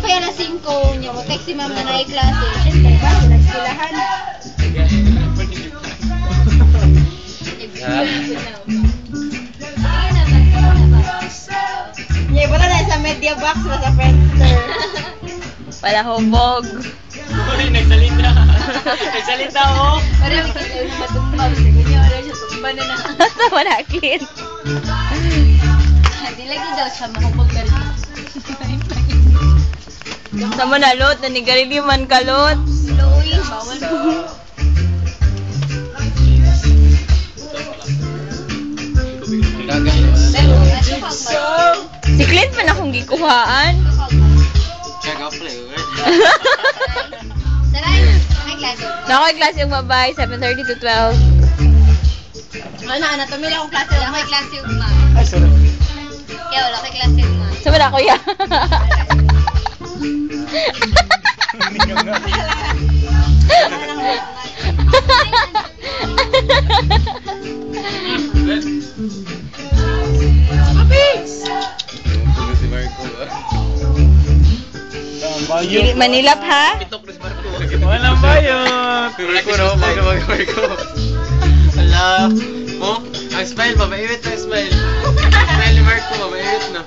pa yan na 5 niya. Mag-text si ma'am na nai-klase. Siyempre ba? Nagsilahan. Yeah, wala na sa media box na sa printer. Wala hubog. Uy, nagsalita. Nagsalita ako. Wala may kita yung matumbang. Sige niya, wala siya tumba na na. Sama na, Clint. Hindi lagi daw siya mahubog ka rin. Sama na, Lot. Nanigarili man ka, Lot. Uy, bawal mo. Si Clint pa na akong gikuhaan. Check out play. Saray, may klase. Nakoy klase yung mabay, 7:30 to 12. Ano, tumila akong klase. Wala may klase yung ma'am. Ay, sorry. Kaya wala may klase yung ma'am. Sama na, kuya. Dili Manilap, ha? Walang bayot. Marco, no? Marco. Ala. Oh, ang smile pa. Maiwit na smile. Smile ni Marco, maiwit na.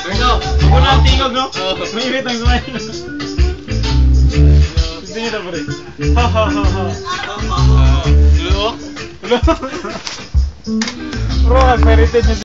Marco, ako na ang tingog, no? Maiwit ang smile. Gusto niyo na, pre? Ha, ha, ha, ha. Lulo? Lulo? Bro, ang merited niya.